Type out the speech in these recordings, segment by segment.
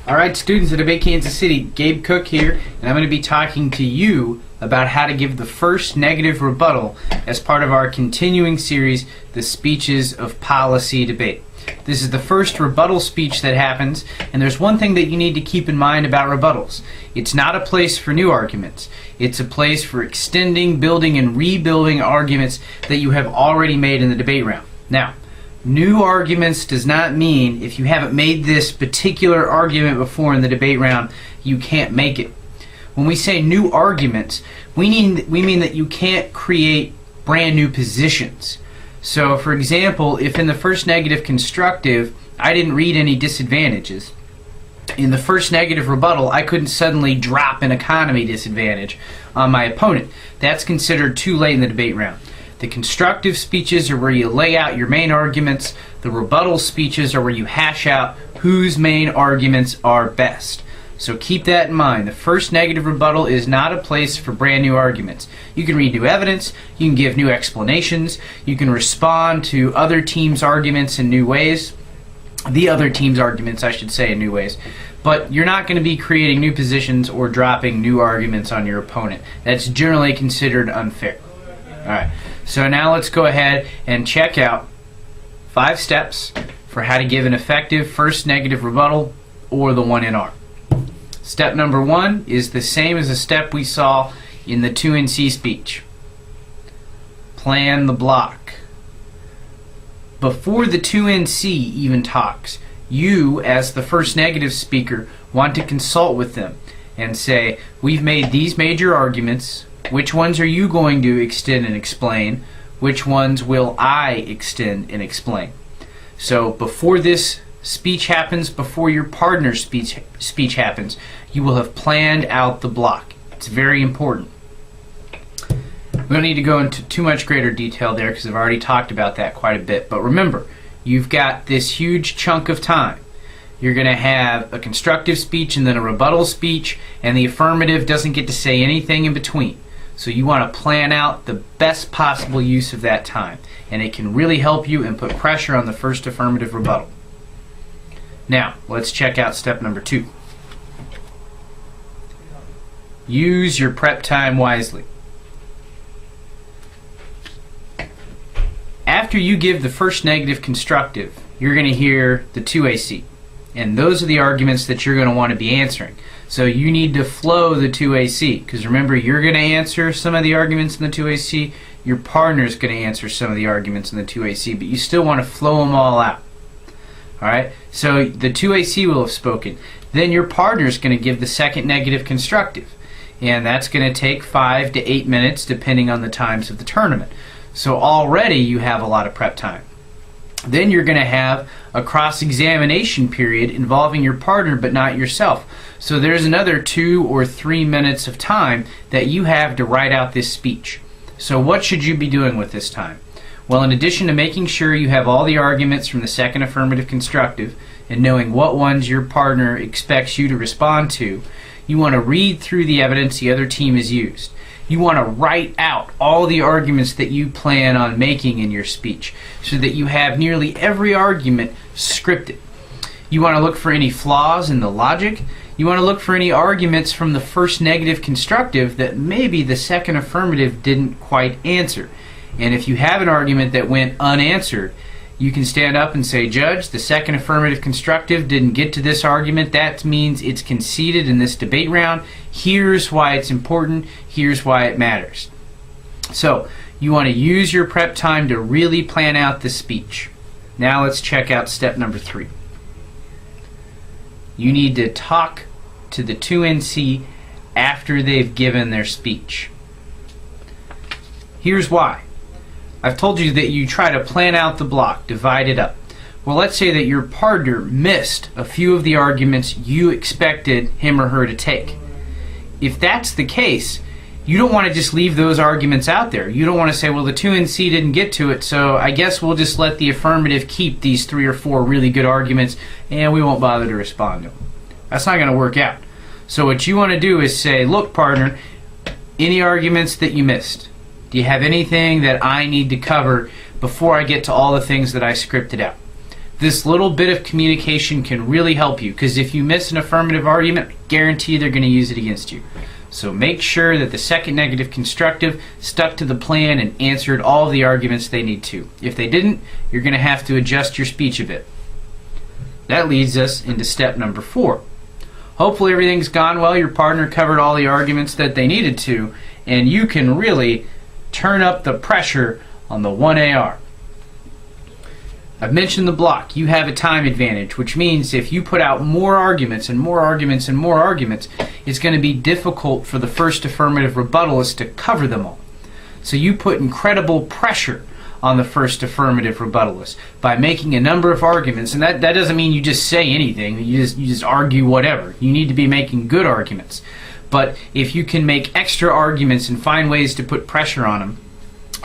Alright students of Debate Kansas City, Gabe Cook here, and I'm going to be talking to you about how to give the first negative rebuttal as part of our continuing series, The Speeches of Policy Debate. This is the first rebuttal speech that happens, and there's one thing that you need to keep in mind about rebuttals. It's not a place for new arguments. It's a place for extending, building, and rebuilding arguments that you have already made in the debate round. Now, new arguments does not mean if you haven't made this particular argument before in the debate round, you can't make it. When we say new arguments, we mean that you can't create brand new positions. So, for example, if in the first negative constructive, I didn't read any disadvantages, in the first negative rebuttal, I couldn't suddenly drop an economy disadvantage on my opponent. That's considered too late in the debate round. The constructive speeches are where you lay out your main arguments. The rebuttal speeches are where you hash out whose main arguments are best. So keep that in mind. The first negative rebuttal is not a place for brand new arguments. You can read new evidence, you can give new explanations, you can respond to other teams' arguments in new ways. The other team's arguments, I should say, in new ways. But you're not going to be creating new positions or dropping new arguments on your opponent. That's generally considered unfair. Alright, so now let's go ahead and check out 5 steps for how to give an effective first negative rebuttal, or the 1NR. Step number 1 is the same as the step we saw in the 2NC speech. Plan the block. Before the 2NC even talks, you, as the first negative speaker, want to consult with them and say, we've made these major arguments. Which ones are you going to extend and explain? Which ones will I extend and explain? So before this speech happens, before your partner's speech happens, you will have planned out the block. It's very important. We don't need to go into too much greater detail there because I've already talked about that quite a bit. But remember, you've got this huge chunk of time. You're going to have a constructive speech and then a rebuttal speech, and the affirmative doesn't get to say anything in between. So you want to plan out the best possible use of that time, and it can really help you and put pressure on the first affirmative rebuttal. Now, let's check out step number 2. Use your prep time wisely. After you give the first negative constructive, you're going to hear the 2AC. And those are the arguments that you're going to want to be answering. So you need to flow the 2AC, because remember, you're going to answer some of the arguments in the 2AC, your partner's going to answer some of the arguments in the 2AC, but you still want to flow them all out. Alright, so the 2AC will have spoken. Then your partner's going to give the second negative constructive, and that's going to take 5 to 8 minutes depending on the times of the tournament. So already you have a lot of prep time. Then you're going to have a cross-examination period involving your partner but not yourself. So there's another 2 or 3 minutes of time that you have to write out this speech. So what should you be doing with this time? Well, in addition to making sure you have all the arguments from the second affirmative constructive and knowing what ones your partner expects you to respond to, you want to read through the evidence the other team has used. You want to write out all the arguments that you plan on making in your speech so that you have nearly every argument scripted. You want to look for any flaws in the logic. You want to look for any arguments from the first negative constructive that maybe the second affirmative didn't quite answer. And if you have an argument that went unanswered, you can stand up and say, Judge, the second affirmative constructive didn't get to this argument. That means it's conceded in this debate round. Here's why it's important. Here's why it matters. So you want to use your prep time to really plan out the speech. Now let's check out step number 3. You need to talk to the 2NC after they've given their speech. Here's why. I've told you that you try to plan out the block, divide it up. Well, let's say that your partner missed a few of the arguments you expected him or her to take. If that's the case, you don't want to just leave those arguments out there. You don't want to say, well, the 2NC didn't get to it, so I guess we'll just let the affirmative keep these 3 or 4 really good arguments and we won't bother to respond to them. That's not going to work out. So what you want to do is say, look, partner, any arguments that you missed? Do you have anything that I need to cover before I get to all the things that I scripted out? This little bit of communication can really help you, because if you miss an affirmative argument, guarantee they're going to use it against you. So make sure that the second negative constructive stuck to the plan and answered all the arguments they need to. If they didn't, you're going to have to adjust your speech a bit. That leads us into step number 4. Hopefully everything's gone well, your partner covered all the arguments that they needed to, and you can really turn up the pressure on the 1AR. I've mentioned the block. You have a time advantage, which means if you put out more arguments and more arguments and more arguments, it's going to be difficult for the first affirmative rebuttalist to cover them all. So you put incredible pressure on the first affirmative rebuttalist by making a number of arguments, and that doesn't mean you just say anything, you just argue whatever. You need to be making good arguments. But if you can make extra arguments and find ways to put pressure on them,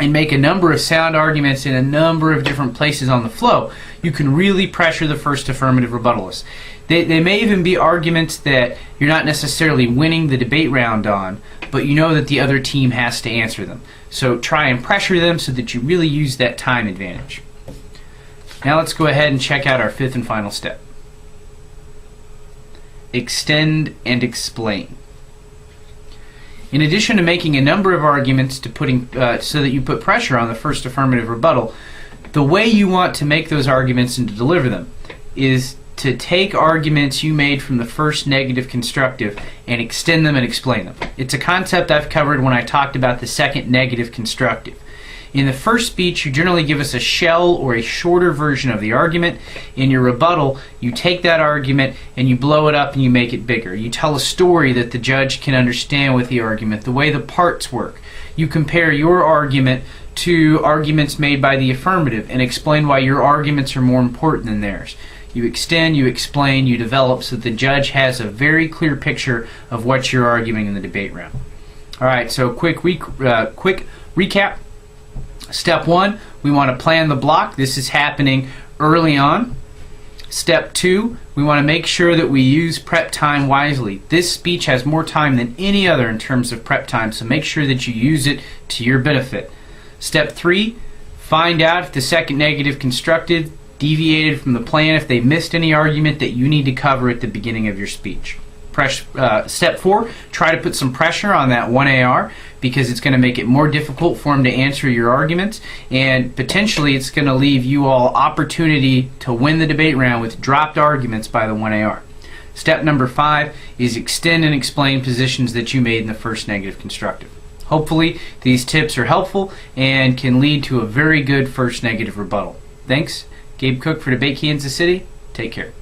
and make a number of sound arguments in a number of different places on the flow, you can really pressure the first affirmative rebuttalist. They may even be arguments that you're not necessarily winning the debate round on, but you know that the other team has to answer them. So try and pressure them so that you really use that time advantage. Now let's go ahead and check out our 5th and final step. Extend and explain. In addition to making a number of arguments to putting so that you put pressure on the first affirmative rebuttal, the way you want to make those arguments and to deliver them is to take arguments you made from the first negative constructive and extend them and explain them. It's a concept I've covered when I talked about the second negative constructive. In the first speech, you generally give us a shell or a shorter version of the argument. In your rebuttal, you take that argument and you blow it up and you make it bigger. You tell a story that the judge can understand with the argument, the way the parts work. You compare your argument to arguments made by the affirmative and explain why your arguments are more important than theirs. You extend, you explain, you develop so that the judge has a very clear picture of what you're arguing in the debate round. Alright, so quick recap. Step 1, we want to plan the block. This is happening early on. Step 2, we want to make sure that we use prep time wisely. This speech has more time than any other in terms of prep time, so make sure that you use it to your benefit. Step 3, find out if the second negative constructive deviated from the plan, if they missed any argument that you need to cover at the beginning of your speech. Step 4, try to put some pressure on that 1AR, because it's going to make it more difficult for him to answer your arguments, and potentially it's going to leave you all opportunity to win the debate round with dropped arguments by the 1AR. Step number 5 is extend and explain positions that you made in the first negative constructive. Hopefully these tips are helpful and can lead to a very good first negative rebuttal. Thanks. Gabe Cook for Debate Kansas City. Take care.